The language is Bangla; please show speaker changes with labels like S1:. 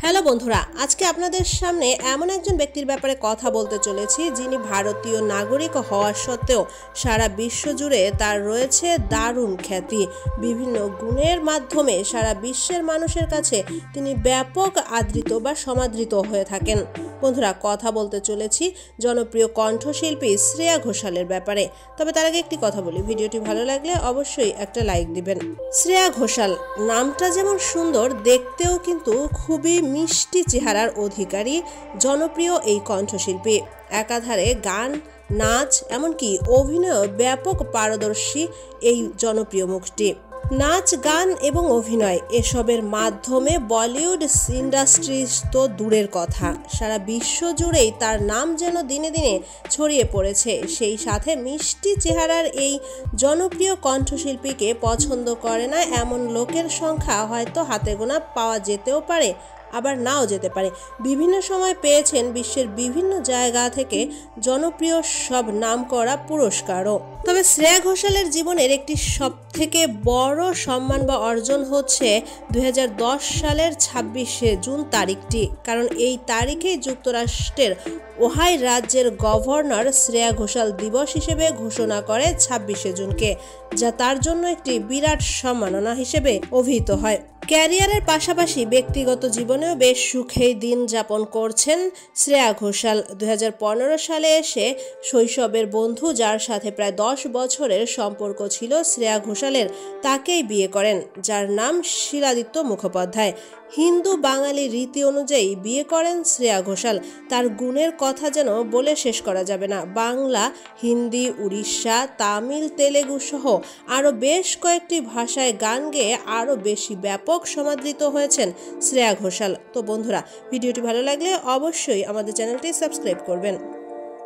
S1: হ্যালো বন্ধুরা, আজকে আপনাদের সামনে এমন একজন ব্যক্তির ব্যাপারে কথা বলতে চলেছি যিনি ভারতীয় নাগরিক হওয়া সত্ত্বেও সারা বিশ্ব জুড়ে তার রয়েছে দারুণ খ্যাতি। বিভিন্ন গুণের মাধ্যমে সারা বিশ্বের মানুষের কাছে তিনি ব্যাপক আদৃত বা সমাদৃত হয়ে থাকেন। বন্ধুরা, কথা বলতে চলেছি জনপ্রিয় কণ্ঠশিল্পী শ্রেয়া ঘোষালের ব্যাপারে। তবে তার আগে একটি কথা বলি, ভিডিওটি ভালো লাগলে অবশ্যই একটা লাইক দিবেন। শ্রেয়া ঘোষাল নামটা যেমন সুন্দর, দেখতেও কিন্তু খুবই মিষ্টি চেহারার অধিকারী জনপ্রিয় এই কণ্ঠশিল্পী। একাধারে গান, নাচ, এমনকি অভিনয় ব্যাপক পারদর্শী এই জনপ্রিয় মুখটি। নাচ, গান এবং অভিনয় এসবের মাধ্যমে বলিউড ইন্ডাস্ট্রি তো দূরের কথা, সারা বিশ্ব জুড়েই তার নাম যেন দিনে দিনে ছড়িয়ে পড়েছে। সেই সাথে মিষ্টি চেহারার এই জনপ্রিয় কণ্ঠশিল্পীকে পছন্দ করে না এমন লোকের সংখ্যা হয়তো হাতে গোনা পাওয়া যেতেও পারে, আবার নাও যেতে পারে। বিভিন্ন সময় পেয়েছেন বিশ্বের বিভিন্ন জায়গা থেকে জনপ্রিয় সব নামকরা পুরস্কারও। তবে শ্রেয়া ঘোষালের জীবনের একটি সবথেকে বড় সম্মান বা অর্জন হচ্ছে 2010 সালের 26শে জুন তারিখটি। কারণ এই তারিখেই যুক্তরাষ্ট্রের ওহাই রাজ্যের গভর্নর শ্রেয়া ঘোষাল দিবস হিসেবে ঘোষণা করে 26শে জুনকে, যা তার জন্য একটি বিরাট সম্মাননা হিসেবে অভিহিত হয়। ক্যারিয়ারের পাশাপাশি ব্যক্তিগত জীবনেও বেশ সুখেই দিন যাপন করছেন শ্রেয়া ঘোষাল। 2015 সালে এসে শৈশবের বন্ধু, যার সাথে প্রায় 10 বছরের সম্পর্ক ছিল শ্রেয়া ঘোষালের, তাকেই বিয়ে করেন, যার নাম শিলাদিত্য মুখোপাধ্যায়। হিন্দু বাঙালি রীতি অনুযায়ী বিয়ে করেন শ্রেয়া ঘোষাল। তার গুণের কথা যেন বলে শেষ করা যাবে না। বাংলা, হিন্দি, উড়িষ্যা, তামিল, তেলেগু সহ আরও বেশ কয়েকটি ভাষায় গান গেয়ে আরও বেশি ব্যাপক সমাদৃত হয়েছেন শ্রেয়া ঘোষাল। তো বন্ধুরা, ভিডিওটি ভালো লাগলে অবশ্যই আমাদের চ্যানেলটি সাবস্ক্রাইব করবেন।